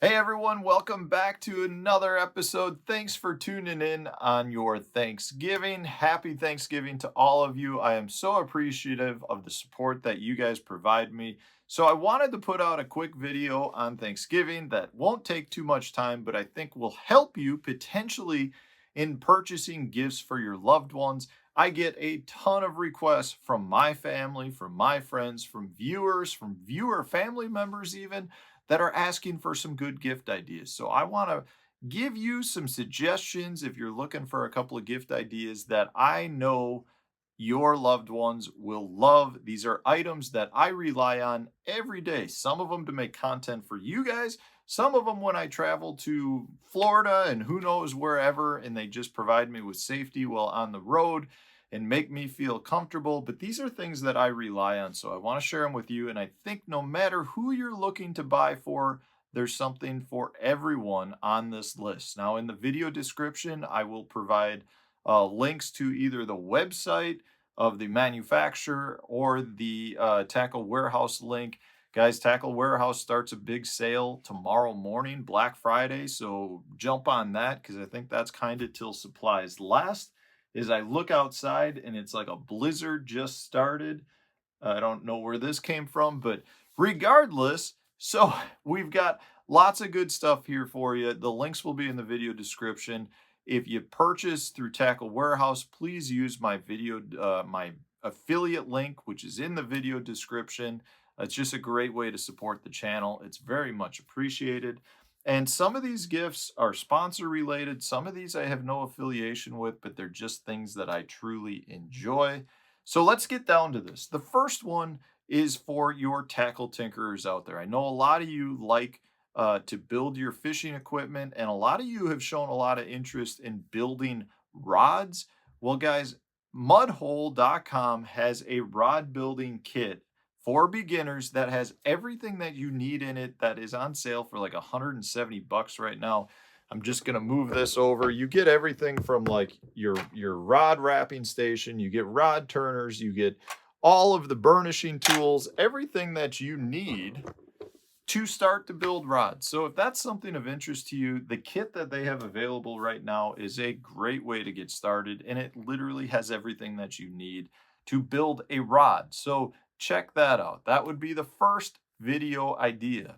Hey everyone, welcome back to another episode. Thanks for tuning in on your Thanksgiving. Happy Thanksgiving to all of you. I am so appreciative of the support that you guys provide me. So I wanted to put out a quick video on Thanksgiving that won't take too much time, but I think will help you potentially in purchasing gifts for your loved ones. I get a ton of requests from my family, from my friends, from viewers, from viewer family members even that are asking for some good gift ideas. So I want to give you some suggestions if you're looking for a couple of gift ideas that I know your loved ones will love. These are items that I rely on every day. Some of them to make content for you guys, some of them when I travel to Florida and who knows wherever, and they just provide me with safety while on the road and make me feel comfortable. But these are things that I rely on. So I want to share them with you. And I think no matter who you're looking to buy for, there's something for everyone on this list. Now, in the video description, I will provide links to either the website of the manufacturer or the Tackle Warehouse link. Guys, Tackle Warehouse starts a big sale tomorrow morning, Black Friday. So jump on that because I think that's kind of till supplies last. Is I look outside and it's like a blizzard just started. I don't know where this came from, but regardless, so we've got lots of good stuff here for you. The links will be in the video description. If you purchase through Tackle Warehouse, please use my affiliate link, which is in the video description. It's just a great way to support the channel. It's very much appreciated. And some of these gifts are sponsor related. Some of these I have no affiliation with, but they're just things that I truly enjoy. So let's get down to this. The first one is for your tackle tinkerers out there. I know a lot of you like to build your fishing equipment, and a lot of you have shown a lot of interest in building rods. Well, guys, mudhole.com has a rod building kit for beginners that has everything that you need in it that is on sale for like 170 bucks right now. I'm just going to move this over. You get everything from like your rod wrapping station, you get rod turners, you get all of the burnishing tools, everything that you need to start to build rods. So if that's something of interest to you, the kit that they have available right now is a great way to get started, and it literally has everything that you need to build a rod. So check that out. That would be the first video idea.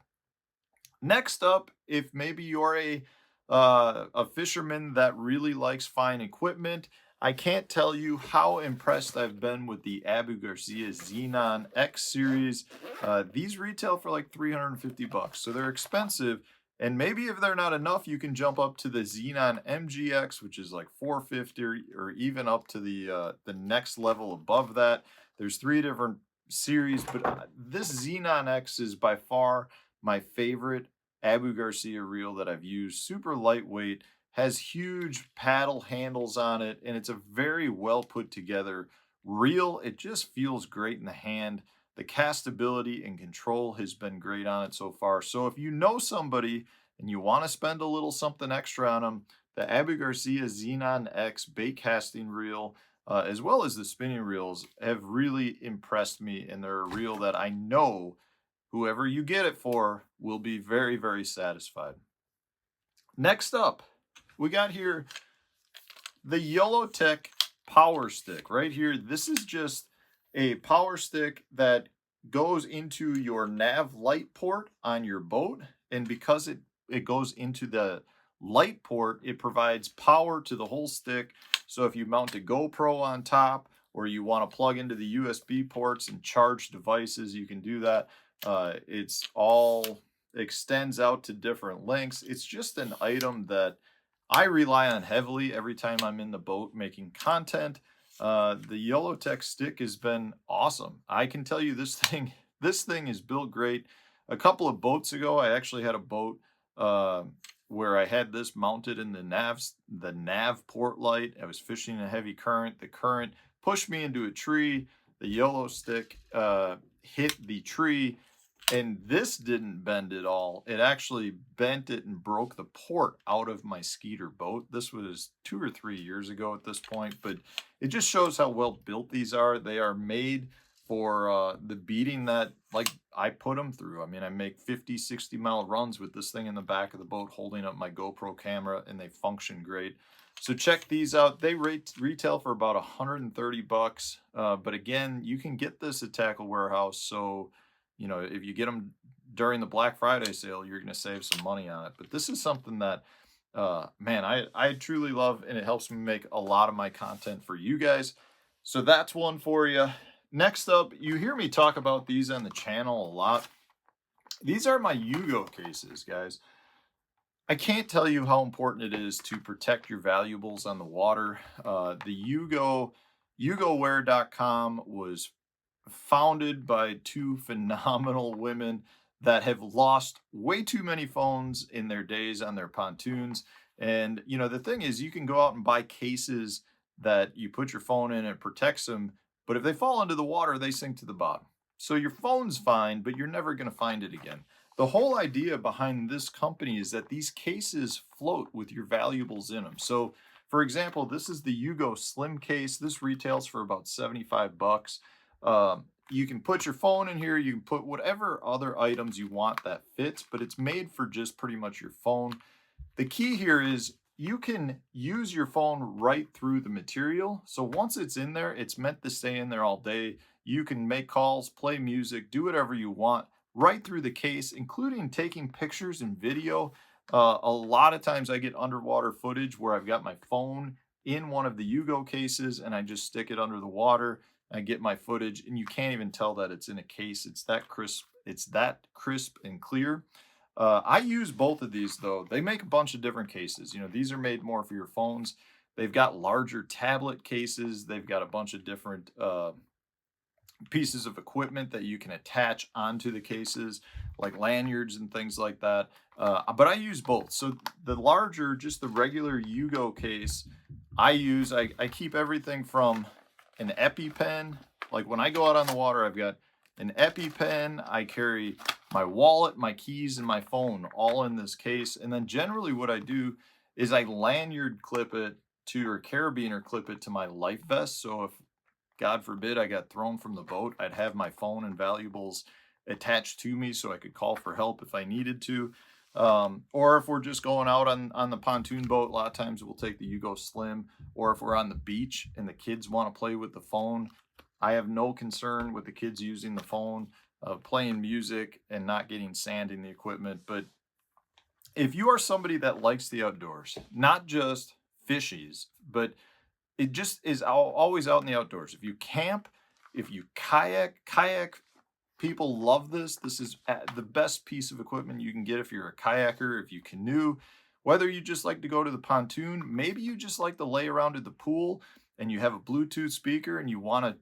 Next up, if maybe you're a fisherman that really likes fine equipment, I can't tell you how impressed I've been with the Abu Garcia Xenon X series. These retail for like 350 bucks, so they're expensive. And maybe if they're not enough, you can jump up to the Xenon MGX, which is like 450, or even up to the next level above that. There's three different series, but this Xenon X is by far my favorite Abu Garcia reel that I've used. Super lightweight, has huge paddle handles on it, and it's a very well put together reel. It just feels great in the hand. The castability and control has been great on it so far. So if you know somebody and you want to spend a little something extra on them, the Abu Garcia Xenon X bait casting reel, as well as the spinning reels, have really impressed me, and they're a reel that I know whoever you get it for will be very, very satisfied. Next up, we got here the YOLOtech Power Stick right here. This is just a power stick that goes into your nav light port on your boat. And because it goes into the light port, it provides power to the whole stick. So if you mount a GoPro on top, or you want to plug into the USB ports and charge devices, you can do that. It's all extends out to different lengths. It's just an item that I rely on heavily every time I'm in the boat making content. The YOLOtech stick has been awesome. I can tell you this thing is built great. A couple of boats ago, I actually had a boat where I had this mounted in the nav port light. I was fishing a heavy current. The current pushed me into a tree. The YOLO stick hit the tree, and this didn't bend at all. It actually bent it and broke the port out of my Skeeter boat. This was 2 or 3 years ago at this point, but it just shows how well built these are. They are made for the beating that like I put them through. I mean, I make 50, 60-mile runs with this thing in the back of the boat holding up my GoPro camera, and they function great. So check these out. They retail for about 130 bucks. But again, you can get this at Tackle Warehouse. So, if you get them during the Black Friday sale, you're going to save some money on it. But this is something that, man, I truly love, and it helps me make a lot of my content for you guys. So that's one for you. Next up, you hear me talk about these on the channel a lot. These are my Yugo cases, guys. I can't tell you how important it is to protect your valuables on the water. The YugoWear.com was founded by two phenomenal women that have lost way too many phones in their days on their pontoons. And, the thing is, you can go out and buy cases that you put your phone in and it protects them. But if they fall into the water, they sink to the bottom. So your phone's fine, but you're never going to find it again. The whole idea behind this company is that these cases float with your valuables in them. So, for example, this is the Yugo Slim case. This retails for about 75 bucks. You can put your phone in here. You can put whatever other items you want that fits, but it's made for just pretty much your phone. The key here is you can use your phone right through the material. So once it's in there, it's meant to stay in there all day. You can make calls, play music, do whatever you want right through the case, including taking pictures and video. A lot of times I get underwater footage where I've got my phone in one of the Yugo cases and I just stick it under the water. I get my footage and you can't even tell that it's in a case. It's that crisp. It's that crisp and clear. I use both of these though. They make a bunch of different cases. These are made more for your phones. They've got larger tablet cases. They've got a bunch of different pieces of equipment that you can attach onto the cases, like lanyards and things like that. But I use both. So the larger, just the regular Yugo case, I keep everything from an EpiPen. Like when I go out on the water, I've got an EpiPen. I carry my wallet, my keys, and my phone all in this case. And then generally what I do is I lanyard clip it to, or carabiner clip it to my life vest. So if, God forbid, I got thrown from the boat, I'd have my phone and valuables attached to me so I could call for help if I needed to. Or if we're just going out on the pontoon boat, a lot of times we'll take the Yugo Slim. Or if we're on the beach and the kids want to play with the phone, I have no concern with the kids using the phone, playing music and not getting sand in the equipment. But if you are somebody that likes the outdoors, not just fishies, but it just is always out in the outdoors. If you camp, if you kayak people love this. This is the best piece of equipment you can get if you're a kayaker, if you canoe, whether you just like to go to the pontoon, maybe you just like to lay around at the pool and you have a Bluetooth speaker and you want to,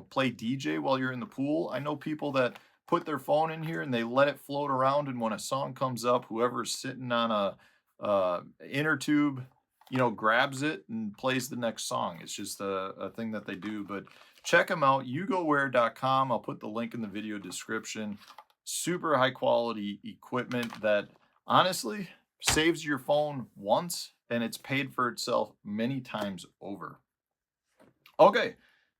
play DJ while you're in the pool. I know people that put their phone in here and they let it float around, and when a song comes up, whoever's sitting on a inner tube, grabs it and plays the next song. It's just a thing that they do. But check them out, YugoWear.com. I'll put the link in the video description. Super high quality equipment that honestly saves your phone once and it's paid for itself many times over. Okay,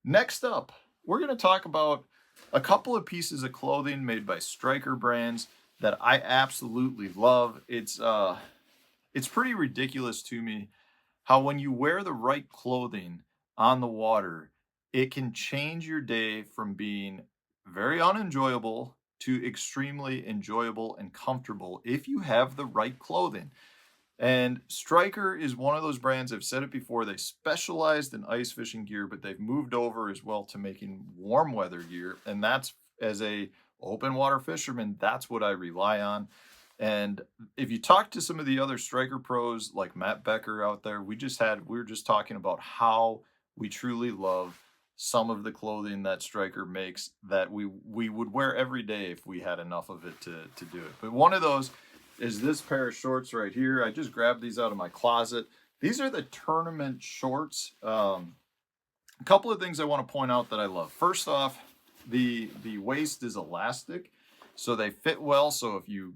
next up, we're going to talk about a couple of pieces of clothing made by Striker brands that I absolutely love. It's pretty ridiculous to me how when you wear the right clothing on the water, it can change your day from being very unenjoyable to extremely enjoyable and comfortable if you have the right clothing. And Striker is one of those brands, I've said it before, they specialized in ice fishing gear, but they've moved over as well to making warm weather gear. And that's, as a open water fisherman, that's what I rely on. And if you talk to some of the other Striker pros like Matt Becker out there, we were just talking about how we truly love some of the clothing that Striker makes that we would wear every day if we had enough of it to do it. But one of those is this pair of shorts right here. I just grabbed these out of my closet. These are the tournament shorts. A couple of things I want to point out that I love. First off, the waist is elastic, so they fit well. So if you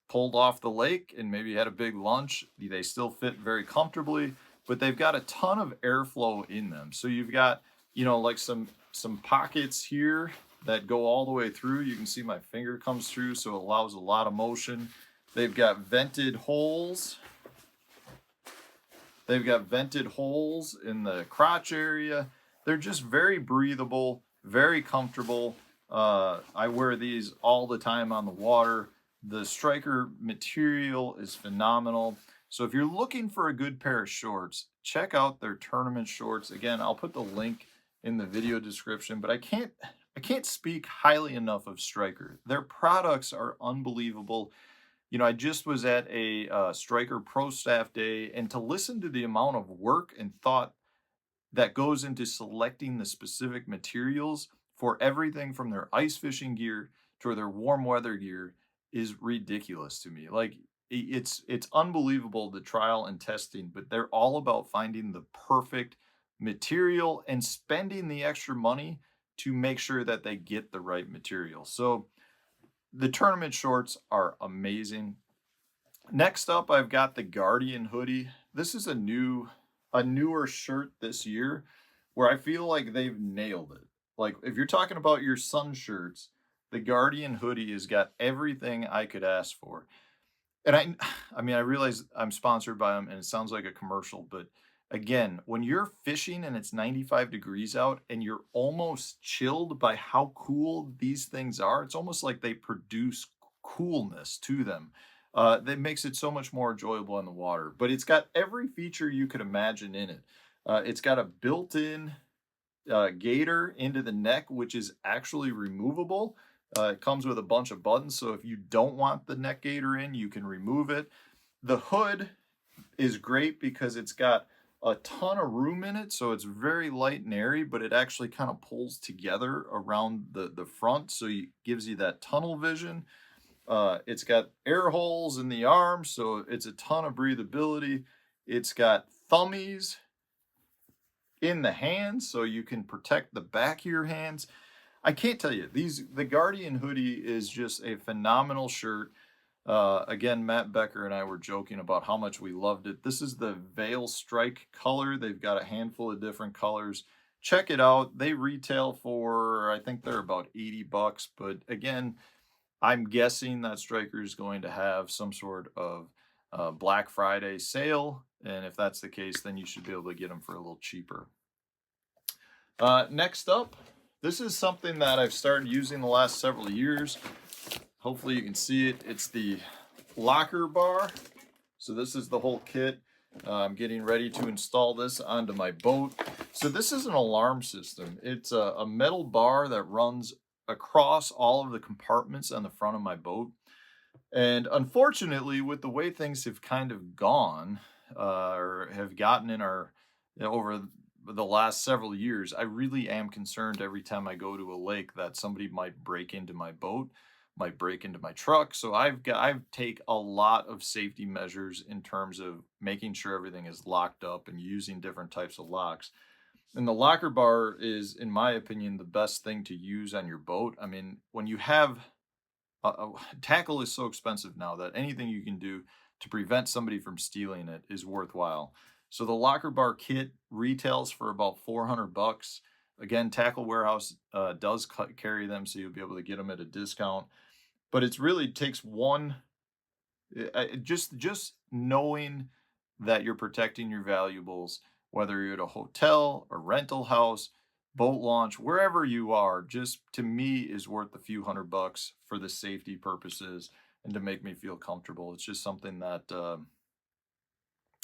pulled off the lake and maybe had a big lunch, they still fit very comfortably, but they've got a ton of airflow in them. So you've got, like some some pockets here that go all the way through. You can see my finger comes through, so it allows a lot of motion. They've got vented holes. They've got vented holes in the crotch area. They're just very breathable, very comfortable. I wear these all the time on the water. The striker material is phenomenal. So if you're looking for a good pair of shorts, check out their tournament shorts. Again, I'll put the link in the video description, but I can't speak highly enough of Striker. Their products are unbelievable. You know, I just was at a Striker Pro Staff Day, and to listen to the amount of work and thought that goes into selecting the specific materials for everything from their ice fishing gear to their warm weather gear is ridiculous to me. Like it's unbelievable, the trial and testing, but they're all about finding the perfect material and spending the extra money to make sure that they get the right material. So the tournament shorts are amazing. Next up, I've got the Guardian hoodie. This is a newer shirt this year where I feel like they've nailed it. Like if you're talking about your sun shirts, the Guardian hoodie has got everything I could ask for. And I mean, I realize I'm sponsored by them and it sounds like a commercial, but again, when you're fishing and it's 95 degrees out and you're almost chilled by how cool these things are, it's almost like they produce coolness to them. That makes it so much more enjoyable in the water. But it's got every feature you could imagine in it. It's got a built-in gaiter into the neck, which is actually removable. It comes with a bunch of buttons, so if you don't want the neck gaiter in, you can remove it. The hood is great because it's got a ton of room in it, so it's very light and airy, but it actually kind of pulls together around the front, so it gives you that tunnel vision. It's got air holes in the arms, so it's a ton of breathability. It's got thummies in the hands, so you can protect the back of your hands. I can't tell you, the Guardian hoodie is just a phenomenal shirt. Again, Matt Becker and I were joking about how much we loved it. This is the Veil Strike color. They've got a handful of different colors. Check it out. They retail for, I think they're about 80 bucks. But again, I'm guessing that Striker is going to have some sort of Black Friday sale. And if that's the case, then you should be able to get them for a little cheaper. Next up, this is something that I've started using the last several years. Hopefully you can see it. It's the locker bar. So this is the whole kit. I'm getting ready to install this onto my boat. So this is an alarm system. It's a metal bar that runs across all of the compartments on the front of my boat. And unfortunately, with the way things have kind of gone, or have gotten in our, over the last several years, I really am concerned every time I go to a lake that somebody might break into my boat, might break into my truck. So I've take a lot of safety measures in terms of making sure everything is locked up and using different types of locks. And the locker bar is, in my opinion, the best thing to use on your boat. I mean, when you have tackle is so expensive now that anything you can do to prevent somebody from stealing it is worthwhile. So the locker bar kit retails for about 400 bucks. Again, Tackle Warehouse does carry them, so you'll be able to get them at a discount. But it's really takes one, just knowing that you're protecting your valuables, whether you're at a hotel, a rental house, boat launch, wherever you are, just to me is worth a few $100 for the safety purposes and to make me feel comfortable. It's just something that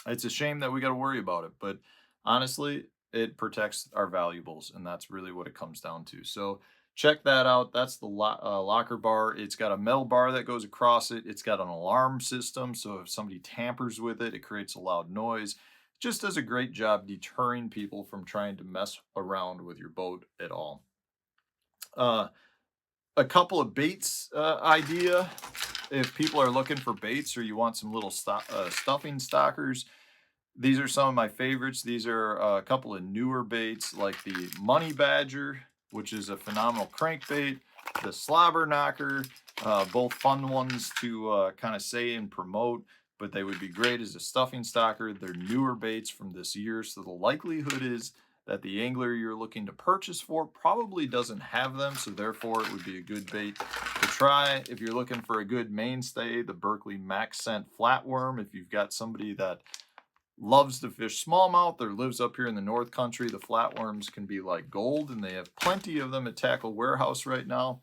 it's a shame that we got to worry about it, but honestly, it protects our valuables, and that's really what it comes down to. So check that out. That's the locker bar. It's got a metal bar that goes across it. It's got an alarm system, so if somebody tampers with it, it creates a loud noise. Just does a great job deterring people from trying to mess around with your boat at all. A couple of baits idea. If people are looking for baits or you want some little stuffing stockers, these are some of my favorites. These are a couple of newer baits like the Money Badger, which is a phenomenal crankbait, the Slobber Knocker, both fun ones to kind of say and promote, but they would be great as a stuffing stocker. They're newer baits from this year, so the likelihood is that the angler you're looking to purchase for probably doesn't have them, so therefore it would be a good bait to try. If you're looking for a good mainstay, the Berkley Max Scent Flatworm. If you've got somebody that loves to fish smallmouth or lives up here in the North Country, the flatworms can be like gold, and they have plenty of them at Tackle Warehouse right now.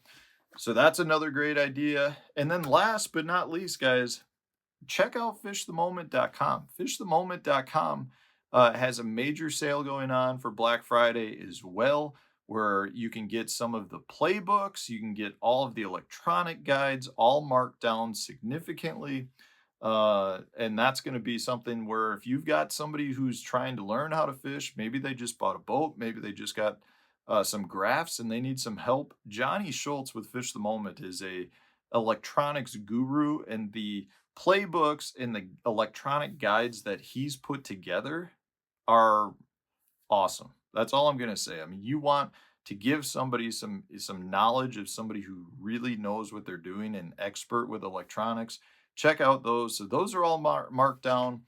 So that's another great idea. And then last but not least, guys, check out fishthemoment.com. Fishthemoment.com has a major sale going on for Black Friday as well, where you can get some of the playbooks, you can get all of the electronic guides, all marked down significantly. And that's going to be something where if you've got somebody who's trying to learn how to fish, maybe they just bought a boat, maybe they just got some graphs and they need some help. Johnny Schultz with Fish the Moment is a electronics guru, and the playbooks and the electronic guides that he's put together are awesome. That's all I'm going to say. I mean, you want to give somebody some knowledge of somebody who really knows what they're doing and expert with electronics. Check out those. So those are all marked down.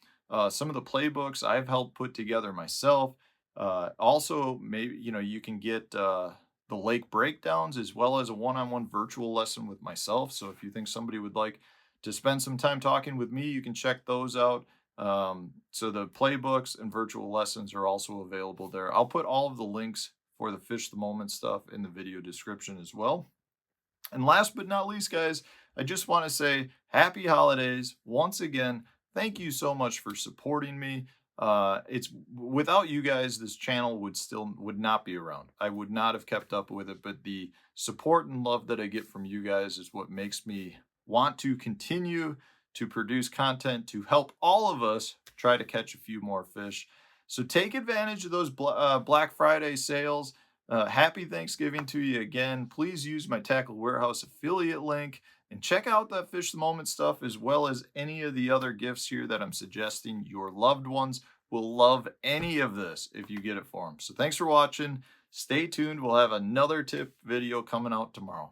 Some of the playbooks I've helped put together myself. Also, maybe you can get the lake breakdowns as well as a one-on-one virtual lesson with myself. So if you think somebody would like to spend some time talking with me, you can check those out. So the playbooks and virtual lessons are also available there. I'll put all of the links for the Fish the Moment stuff in the video description as well. And last but not least, guys, I just want to say happy holidays once again. Thank you so much for supporting me. It's without you guys, this channel would not be around. I would not have kept up with it, but the support and love that I get from you guys is what makes me want to continue to produce content to help all of us try to catch a few more fish. So take advantage of those Black Friday sales. Happy Thanksgiving to you again. Please use my Tackle Warehouse affiliate link and check out that Fish the Moment stuff, as well as any of the other gifts here that I'm suggesting. Your loved ones will love any of this if you get it for them. So thanks for watching. Stay tuned. We'll have another tip video coming out tomorrow.